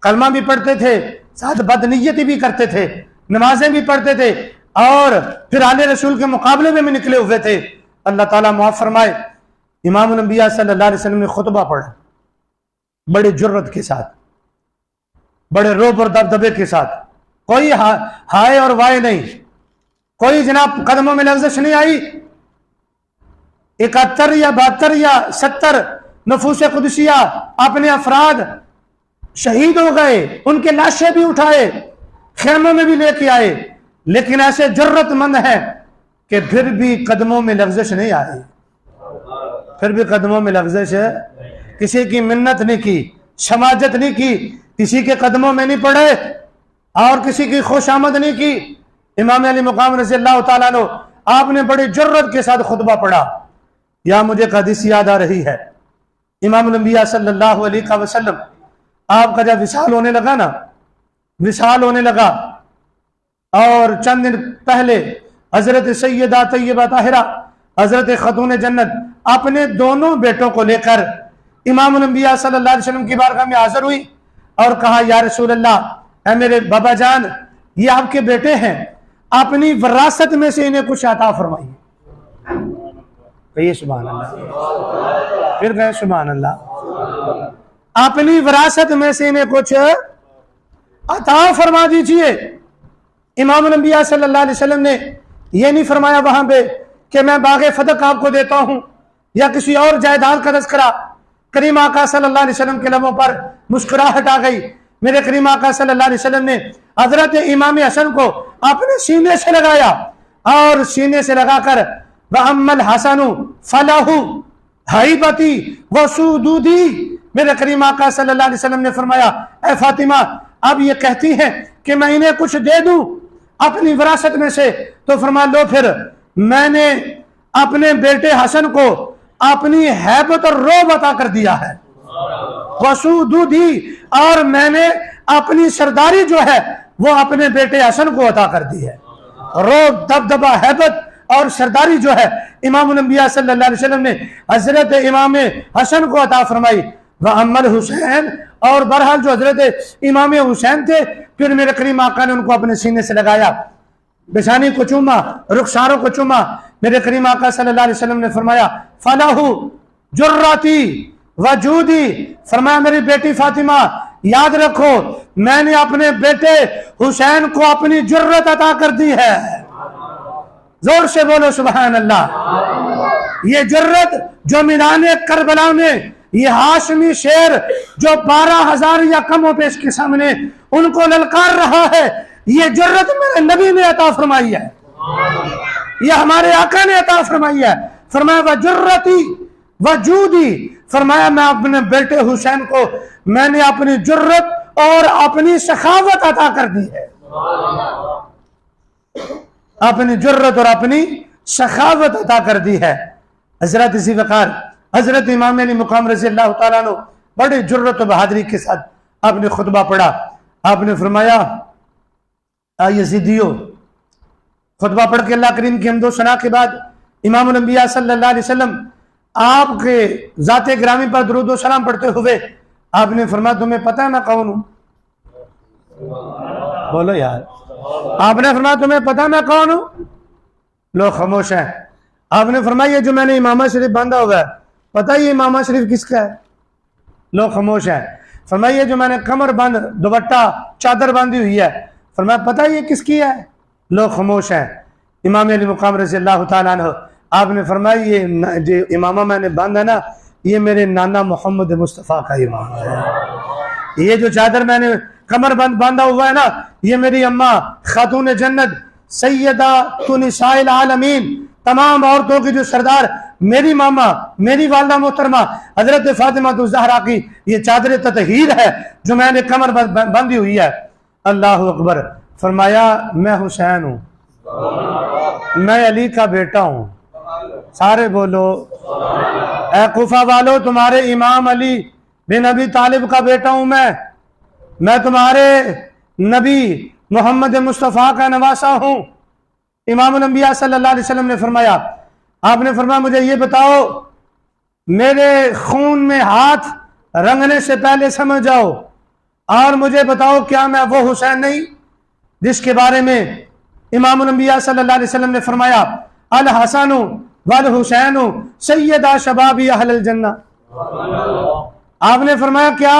Speaker 1: कलमा भी पढ़ते थे, साथ बदनीयती भी करते थे, नमाजें भी पढ़ते थे और फिर आले रसूल के मुकाबले में भी निकले हुए थे। अल्लाह ताला माफ फरमाए, इमाम अंबिया सल्लल्लाहु अलैहि वसल्लम ने खुतबा पढ़ा बड़े जुर्रत के साथ, बड़े रोब और दबदबे के साथ। कोई हाय और वाय नहीं, कोई जनाब कदमों में लफ्ज़श नहीं आई। 71 या 72 या 70 नफूस कुदसिया अपने अफराद शहीद हो गए, उनके लाशें भी उठाए, खेमों में भी लेके आए, लेकिन ऐसे जरूरतमंद है कि फिर भी कदमों में लफ्ज़श नहीं आई, फिर भी कदमों में लफ्ज़श है। किसी की मिन्नत नहीं की, समाजत नहीं की, किसी के कदमों में नहीं पड़े और किसी की खुशामद नहीं की। इमाम अली मुकाम रज़ियल्लाहु ताला अन्हु, आपने बड़ी जुर्रत के साथ खुतबा पढ़ा। या मुझे एक हदीस याद आ रही है, इमाम अंबिया सल्लल्लाहु अलैहि वसल्लम आपका जब विसाल होने लगा ना, विसाल होने लगा और चंद दिन पहले हजरत सैयदा तैयबा ताहिरा, हजरत खतून जन्नत अपने दोनों बेटों को लेकर इमाम अंबिया सल्लल्लाहु अलैहि वसल्लम की बारगाह में हाजिर हुई और कहा, या रसूल अल्लाह, ऐ मेरे बाबा जान, ये आपके बेटे हैं, अपनी विरासत में से इन्हें कुछ अता फरमाइए। कहिए सुभान अल्लाह, फिर कहे सुभान अल्लाह। अपनी विरासत में से इन्हें कुछ अता फरमा दीजिए। इमाम अंबिया सल्लल्लाहु अलैहि वसल्लम ने यह नहीं फरमाया वहां पे कि मैं बागे फदक आपको देता हूं या किसी और जायदाद का तज़किरा। करीम आका सल्लल्लाहु अलैहि वसल्लम के लबों पर मुस्कुराहट आ गई। मेरे करीम आका सल्लल्लाहु अलैहि वसल्लम ने हजरत इमाम हसन को अपने सीने से लगाया और सीने से लगाकर वअम्मल हसनु फलाहु हाइबती वसूदूदी, मेरे करीम आका सल्लल्लाहु अलैहि वसल्लम ने फरमाया, ऐ फातिमा, अब ये कहती हैं कि मैं इन्हें कुछ दे दूं अपनी विरासत में से, तो फरमा लो, फिर मैंने अपने बेटे हसन को अपनी हैबत और रोब अता कर दिया है, वसूदूदी, और मैंने अपनी सरदारी जो है वो अपने बेटे हसन को अता कर दी है। रोब, दबदबा, हैबत और सरदारी जो है इमामुल अंबिया सल्लल्लाहु अलैहि वसल्लम ने हजरत इमाम हसन को अता फरमाई। व अम्मल हुसैन, और बहरहाल जो हजरत इमाम हुसैन थे, फिर मेरे करीम आका ने उनको अपने सीने से लगाया, बिछानी को चूमा, रुखसारों को चूमा। मेरे करीम आका सल्लल्लाहु अलैहि वसल्लम ने फरमाया फलाहु जुर्राती वजूदी, फरमाया मेरी बेटी फातिमा याद रखो मैंने अपने बेटे हुसैन को अपनी जुर्रत अता कर दी है। जोर से बोलो सुभान अल्लाह। ये जुर्रत जो मैदान करबला में ये हाशमी शेर जो 12,000 या कमो पेश के सामने उनको ललकार रहा है, ये जुर्रत मेरे नबी ने अता फरमाई है, ये हमारे आका ने अता फरमाई है। फरमाया वजुर्रती वजूदी, फरमाया मैं अपने बेटे हुसैन को मैंने अपनी जुर्रत और अपनी सखावत अता कर दी है, अपनी जुर्रत और अपनी सखावत अता कर दी है। हजरत इसी वकार हजरत इमाम अली मुकाम रज़ी अल्लाह तआला अन्हु बड़ी जुर्रत और बहादुरी के साथ आपने खुतबा पढ़ा। आपने फरमाया यज़ीदियो, खुतबा पढ़ के अल्लाह करीम की हम्दो सना के बाद इमामुल अंबिया सल्लल्लाहु अलैहि वसल्लम आपके ज़ाते ग्रामी पर दुरूद व सलाम पढ़ते हुए आपने फरमाया तुम्हें पता है मैं कौन हूं? बोलो यार। आपने फरमाया तुम्हें पता है मैं कौन हूं? लोग खामोश हैं। आपने फरमाया जो मैंने इमामा शरीफ बांधा हुआ है पता है ये इमामा शरीफ किसका है? लोग खामोश हैं। फरमाया जो मैंने कमर बंद दुपट्टा चादर बांधी हुई है फरमाया पता है ये किसकी है? लोग खामोश हैं। इमाम अली मुकाम रज़ी अल्लाह तआला अन्हु आपने फरमाया ये जो इमामा मैंने बांधा ना ये मेरे नाना मोहम्मद मुस्तफ़ा का इमाम है। ये जो चादर मैंने कमर बंद बांधा हुआ है ना ये मेरी अम्मा खातून जन्नत सैयदा तुनिसाइल आलमीन, तमाम औरतों की जो सरदार मेरी मामा मेरी वालदा मोहतरमा हजरत फातिमा ज़हरा की ये चादर ततहीर है जो मैंने कमर बंधी हुई है। अल्लाह अकबर। फरमाया मैं हुसैन हूँ, मैं अली का बेटा हूँ। सारे बोलो ऐ कुफा वालों तुम्हारे इमाम अली बिन अबी तालिब का बेटा हूँ मैं तुम्हारे नबी मोहम्मद मुस्तफ़ा का नवासा हूँ। इमामुल अंबिया सल्लल्लाहु अलैहि वसल्लम ने फरमाया आपने फरमाया मुझे ये बताओ मेरे खून में हाथ रंगने से पहले समझ जाओ और मुझे बताओ क्या मैं वो हुसैन नहीं जिसके बारे में इमामुल अंबिया सल्लल्लाहु अलैहि वसल्लम ने फरमाया अल हसनु वल हुसैनु सैयदा शबाबी अहलल जन्ना। आपने फरमाया क्या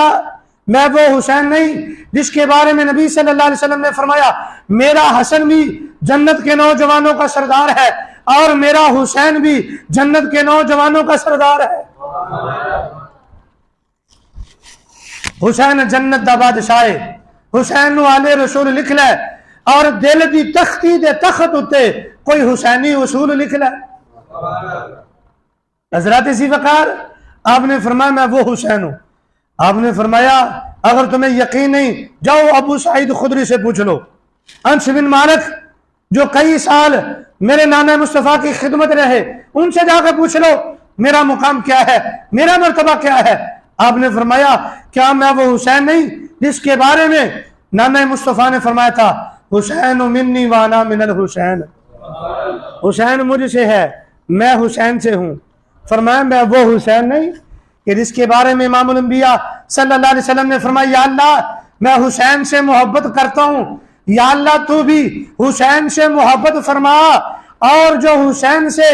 Speaker 1: मैं वो हुसैन नहीं जिसके बारे में नबी सल्लल्लाहु अलैहि वसल्लम ने फरमाया मेरा हसन भी जन्नत के नौजवानों का सरदार है और मेरा हुसैन भी जन्नत के नौजवानों का सरदार है। हुसैन जन्नत दा बादशाह हुसैन नु आले रसूल लिख लै और दिल दी तख्ती दे तख्त उत्ते कोई हुसैनी उसूल लिख लै। हजरत इसी वकार आपने फरमाया मैं वो हुसैन हूं। आपने फरमाया अगर तुम्हें यकीन नहीं जाओ अबू सईद खुदरी से पूछ लो, अंस बिन मालिक जो कई साल मेरे नाना मुस्तफ़ा की खिदमत रहे उनसे जाकर पूछ लो मेरा मुकाम क्या है, मेरा मर्तबा क्या है। आपने फरमाया क्या मैं वो हुसैन नहीं जिसके बारे में नाना मुस्तफ़ा ने फरमाया था हुसैन मिन्नी वाना मिनल हुसैन, हुसैन मुझसे है मैं हुसैन से हूँ। फरमाया मैं वो हुसैन नहीं कि जिसके बारे में इमामुल अंबिया सल्लल्लाहु अलैहि वसल्लम ने फरमाया या अल्लाह मैं हुसैन से मोहब्बत करता हूँ, या अल्लाह तू भी हुसैन से मोहब्बत फरमा और जो हुसैन से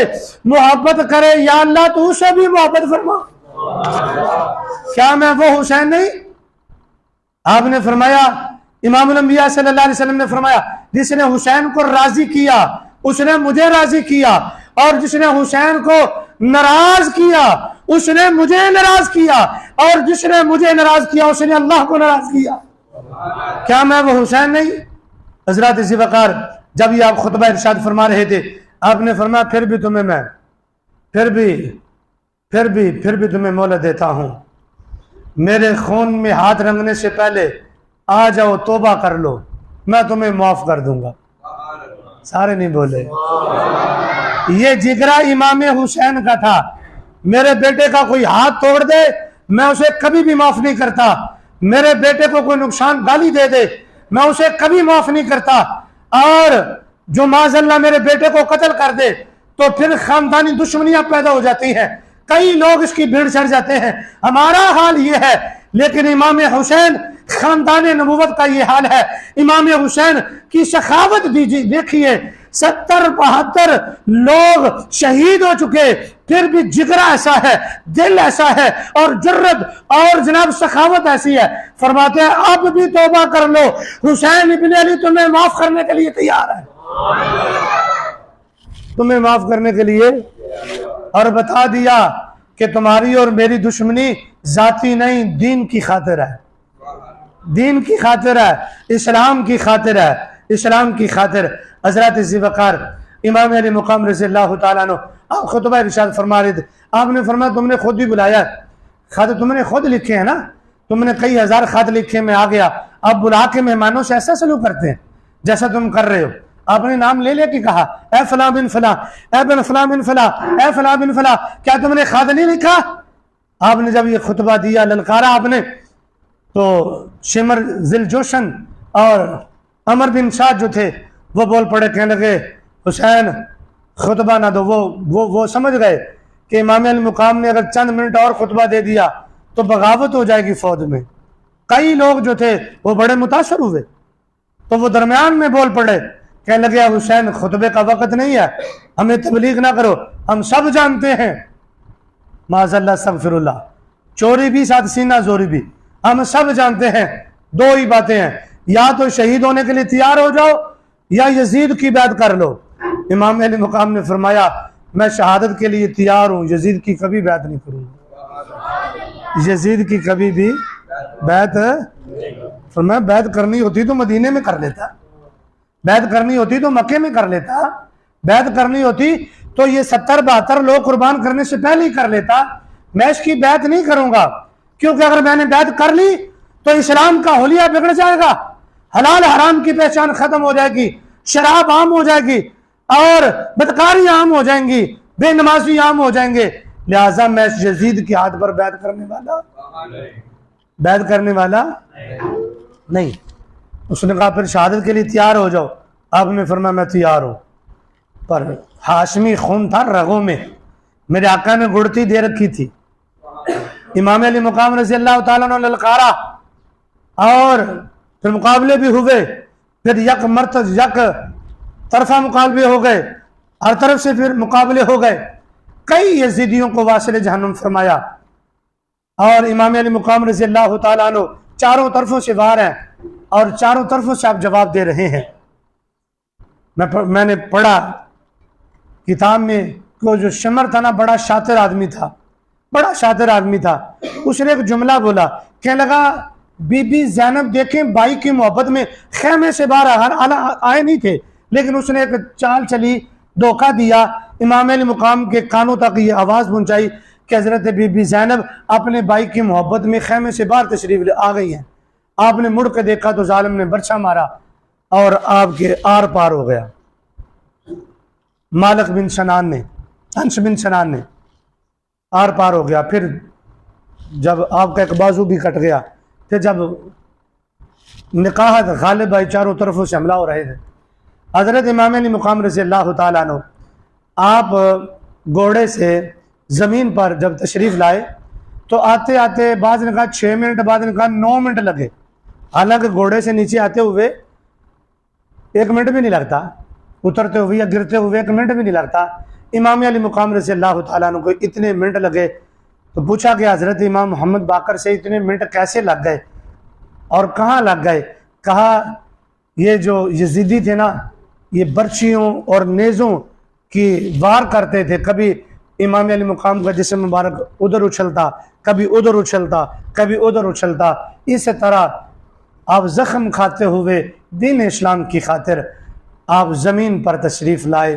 Speaker 1: मोहब्बत करे या अल्लाह तू उसे भी मोहब्बत फरमा। क्या मैं वो हुसैन नहीं? आपने फरमाया इमामुल अंबिया सल्लल्लाहु अलैहि वसल्लम ने फरमाया जिसने हुसैन को राजी किया उसने मुझे राजी किया और जिसने हुसैन को नाराज किया उसने मुझे नाराज किया और जिसने मुझे नाराज किया उसने अल्लाह को नाराज किया। क्या मैं वो हुसैन नहीं? हजरत इसी वकार जब ये आप खुतबा इरशाद फरमा रहे थे आपने फरमाया फिर भी तुम्हें मैं फिर भी तुम्हें मोहलत देता हूं, मेरे खून में हाथ रंगने से पहले आ जाओ तौबा कर लो मैं तुम्हें माफ कर दूंगा। सारे नहीं बोले। ये जिगरा इमाम हुसैन का था, मेरे बेटे का कोई हाथ तोड़ दे मैं उसे कभी भी माफ नहीं करता, मेरे बेटे को कोई नुकसान गाली दे दे मैं उसे कभी माफ नहीं करता। और जो माज़अल्लाह मेरे बेटे को कत्ल कर दे तो फिर खानदानी दुश्मनियां पैदा हो जाती हैं, कई लोग इसकी भीड़ चढ़ जाते हैं। हमारा हाल ये है, लेकिन इमाम हुसैन खानदान नबूवत का ये हाल है। इमाम हुसैन की सखावत देखिए, 70-72 लोग शहीद हो चुके, फिर भी जिगरा ऐसा है, दिल ऐसा है और जुर्रत और जनाब सखावत ऐसी है। फरमाते हैं अब भी तौबा कर लो, हुसैन इब्न अली तुम्हें माफ करने के लिए तैयार है, तुम्हें माफ करने के लिए। और बता दिया कि तुम्हारी और मेरी दुश्मनी जाती नहीं, दीन की खातिर है, दीन की खातिर है, इस्लाम की खातिर है, इस्लाम की खातिर। हजरत ज़ीवकार इमाम अली मुकाम रज़ियल्लाहु ताला अन्हु आप खुतबा इरशाद फरमा रहे थे, आपने फरमाया तुमने खुद भी बुलाया, खत तुमने खुद लिखे हैं ना, तुमने कई हजार खत लिखे, मैं आ गया। अब बुला के मेहमानों से ऐसा सलूक करते हैं जैसा तुम कर रहे हो। आपने नाम ले लेके कहा ए फला बिन फला, ए बिन फला बिन फला, ए फला बिन फला, क्या तुमने खत नहीं लिखा? आपने जब ये खुतबा दिया, ललकारा आपने, तो शिमर जिलजोशन और अमर बिन साद जो थे वो बोल पड़े, कहने लगे हुसैन खुतबा ना दो। वो समझ गए कि इमाम अल मुकाम ने अगर चंद मिनट और खुतबा दे दिया तो बगावत हो जाएगी फौज में। कई लोग जो थे वो बड़े मुतासर हुए, तो वो दरमियान में बोल पड़े, कहने लगे हुसैन खुतबे का वक़्त नहीं है, हमें तबलीग ना करो, हम सब जानते हैं माज़अल्लाह अस्तग़फिरुल्लाह, चोरी भी साथ सीना जोरी भी, हम सब जानते हैं दो ही बातें हैं, या तो शहीद होने के लिए तैयार हो जाओ या यजीद की बैत कर लो। इमाम अली मुकाम ने फरमाया मैं शहादत के लिए तैयार हूँ, यजीद की कभी बैत नहीं करूँगा, यजीद की कभी भी बैत। फरमाया बैत करनी होती तो मदीने में कर लेता, बैत करनी होती तो मक्के में कर लेता, बैत करनी होती तो ये 70-72 लोग कुर्बान करने से पहले ही कर लेता। मैं इसकी बैत नहीं करूंगा, क्योंकि अगर मैंने बैत कर ली तो इस्लाम का हुलिया बिगड़ जाएगा, हलाल हराम की पहचान खत्म हो जाएगी, शराब आम हो जाएगी और बदकारी आम हो जाएंगी, बेनमाजी आम हो जाएंगे। लिहाजा मैं यजीद के हाथ पर बैत करने वाला नहीं। उसने कहा फिर शहादत के लिए तैयार हो जाओ। आपने फरमाया मैं तैयार हूं, पर हाशमी खून था रगों में, मेरे आका ने गुड़ती दे रखी थी। इमाम अली मुकाम रज़ियल्लाहु ताला अन्हु ने ललकारा और फिर मुकाबले भी हुए, फिर यक तरफा मुकाबले हो गए, हर तरफ से फिर मुकाबले हो गए, कई यजीदियों को वासिल जहन्नुम फरमाया। और इमाम अली मुकाम रज़ियल्लाहु ताला अन्हु चारों तरफों से वार हैं और चारों तरफों से आप जवाब दे रहे हैं। मैंने पढ़ा किताब में कि जो शमर था ना, बड़ा शातिर आदमी था, बड़ा शातिर आदमी था। उसने एक जुमला बोला, कहने लगा बीबी ज़ैनब देखें भाई की मोहब्बत में खेमे से बाहर आए नहीं थे, लेकिन उसने एक चाल चली, धोखा दिया, इमाम अली मुकाम के कानों तक ये आवाज़ पहुंचाई कि हज़रत बीबी ज़ैनब अपने भाई की मोहब्बत में खेमे से बाहर तशरीफ ले आ गई हैं। आपने मुड़ के देखा तो जालिम ने बर्छा मारा और आपके आर पार हो गया। मालिक बिन सनान ने, अंश बिन सनान ने आर पार हो गया। फिर जब आपका एक बाजू भी कट गया, फिर जब निकाह गालिब भाई चारों तरफों से हमला हो रहे थे, हज़रत इमाम अली मुकाम रज़ियल्लाहु ताला अन्हु आप घोड़े से ज़मीन पर जब तशरीफ़ लाए तो आते आते बाद ने कहा 6 मिनट, बाद ने कहा 9 मिनट लगे। हालांकि घोड़े से नीचे आते हुए 1 मिनट भी नहीं लगता, उतरते हुए या गिरते हुए 1 मिनट भी नहीं लगता। इमाम अली मुकाम रज़ियल्लाहु ताला अन्हु को इतने मिनट लगे। तो पूछा कि हज़रत इमाम मोहम्मद बाकर से इतने मिनट कैसे लग गए और कहाँ लग गए? कहा ये जो यजीदी थे ना, ये बर्छियों और नेज़ों की वार करते थे, कभी इमाम अली मुकाम का जिस्म मुबारक उधर उछलता, कभी उधर उछलता, कभी उधर उछलता। इस तरह आप ज़ख्म खाते हुए दीन इस्लाम की खातिर आप ज़मीन पर तशरीफ़ लाए।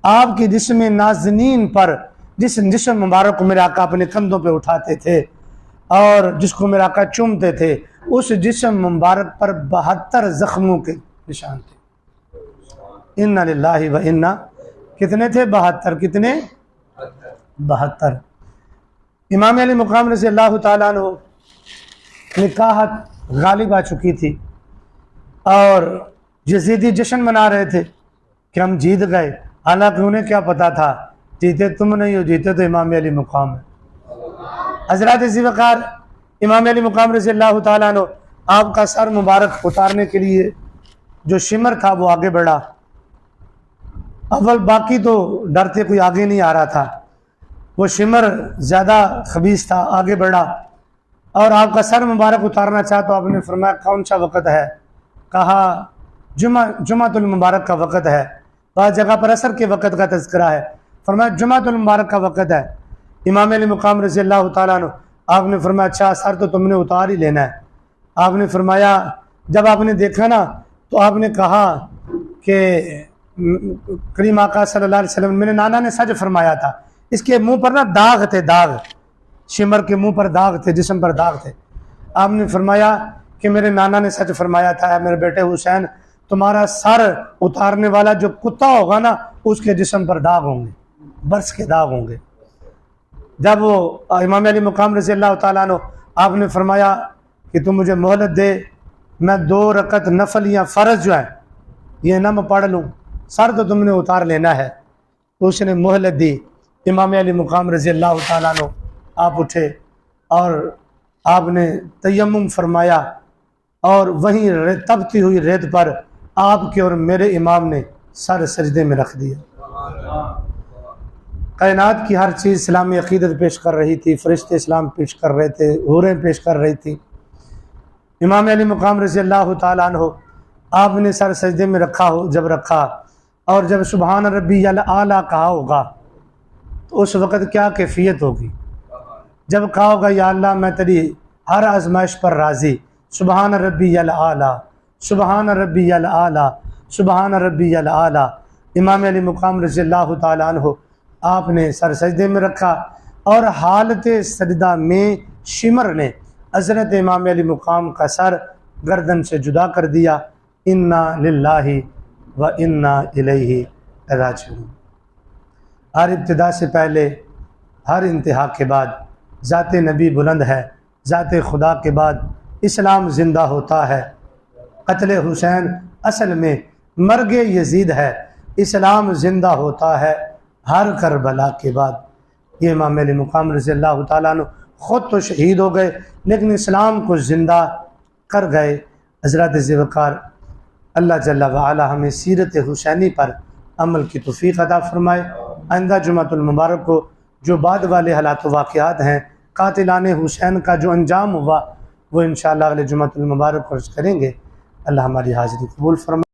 Speaker 1: आपकी जिस्म नाज़नीन पर, जिस जिस्म मुबारक को मेरे आका अपने कंधों पे उठाते थे और जिसको मेरे आका चूमते थे, उस जिस्म मुबारक पर 72 ज़ख्मों के निशान थे। इन्ना लिल्लाहि व इन्ना, कितने थे? 72। कितने? 72। इमाम अली मुकाम रज़ियल्लाहु ताला अन्हु निकाहत गालिब आ चुकी थी और यजीदी जश्न मना रहे थे। कि हम जीत गए, हालांकि उन्हें क्या पता था जीते तुम नहीं हो, जीते तो इमाम अली मुकाम है। हजरत ज़ुल्फ़िकार इमाम अली मुकाम रज़ी अल्लाह ताला अन्हु आपका सर मुबारक उतारने के लिए जो शिमर था वो आगे बढ़ा। अव्वल बाकी तो डरते कोई आगे नहीं आ रहा था, वो शिमर ज़्यादा खबीस था, आगे बढ़ा और आपका सर मुबारक उतारना चाहा तो आपने फरमाया कौन सा वक़्त है? कहा जुमातुल मुबारक का वक़्त है। बाद जगह पर असर के वक़्त का तज़किरा है, फरमाया जुमातुल मुबारक का वक़्त है। इमाम अली मुकाम रज़ी अल्लाह ताला अन्हु आपने फरमाया अच्छा सर तो तुमने उतार ही लेना है। आपने फरमाया जब आपने देखा ना तो आपने कहा कि करीम आका सल्लल्लाहु अलैहि वसल्लम, मेरे नाना ने सच फरमाया था, इसके मुंह पर ना दाग थे, दाग शिमर के मुंह पर दाग थे, जिस्म पर दाग थे। आपने फरमाया कि मेरे नाना ने सच फरमाया था मेरे बेटे हुसैन, तुम्हारा सर उतारने वाला जो कुत्ता होगा ना उसके जिस्म पर दाग होंगे, बर्स के दाग होंगे। जब वो इमाम अली मुकाम रज़ी अल्लाह ताला अन्हु आपने फरमाया कि तुम मुझे मोहलत दे, मैं 2 रकत नफल या फ़र्ज जो है ये ना मैं पढ़ लूँ, सर तो तुमने उतार लेना है। तो उसने मोहलत दी। इमाम अली मुकाम रज़ी अल्लाह ताला अन्हु आप उठे और आपने तयम्मुम फरमाया और वहीं तपती हुई रेत पर आपके और मेरे इमाम ने सर सजदे में रख दिया। कायनात की हर चीज़ इस्लामी अक़ीदत पेश कर रही थी, फ़रिश्ते इस्लाम पेश कर रहे थे, हूरें पेश कर रही थी। इमाम अली मुकाम रज़ी अल्लाह ताला अन्हु आपने सर सजदे में रखा हो, जब रखा और जब सुबहान रब्बियल आला कहा होगा तो उस वक़्त क्या कैफियत होगी? जब कहा होगा या अल्लाह मैं तेरी हर आजमाइश पर राज़ी, सुबहान रब्बियल आला, सुबहान रब्बियल आला, सुबहान रब्बियल आला। इमाम अली मुकाम रज़ी अल्लाह ताला अन्हु आपने सर सजदे में रखा और हालत सजदा में शिमर ने हज़रत इमाम अली मुकाम का सर गर्दन से जुदा कर दिया। इन्ना लिल्लाहि व इन्ना इलैहि राजिऊन। हर इब्तिदा से पहले हर इंतहा के बाद ज़ात नबी बुलंद है, ज़ात खुदा के बाद इस्लाम ज़िंदा होता है। कत्ल हुसैन असल में मर्ग यजीद है, इस्लाम ज़िंदा होता है हर करबला के बाद। ये इमाम अली मुकाम रज़ी अल्लाह ताला अन्हु ख़ुद तो शहीद हो गए लेकिन इस्लाम को ज़िंदा कर गए। हज़रत ज़ुल्फ़िकार अल्लाह जल्ला व अला हमें सीरत हुसैनी पर अमल की तौफ़ीक़ अता फ़रमाए। आइंदा जुमातुल मुबारक को जो बाद वाले हालात वाक़यात हैं, कातिलाने हुसैन का जो अंजाम हुआ वो इंशाअल्लाह अगले जुमातुल मुबारक को अर्ज़ करेंगे। अल्लाह हमारी हाज़िरी कबूल फरमाए।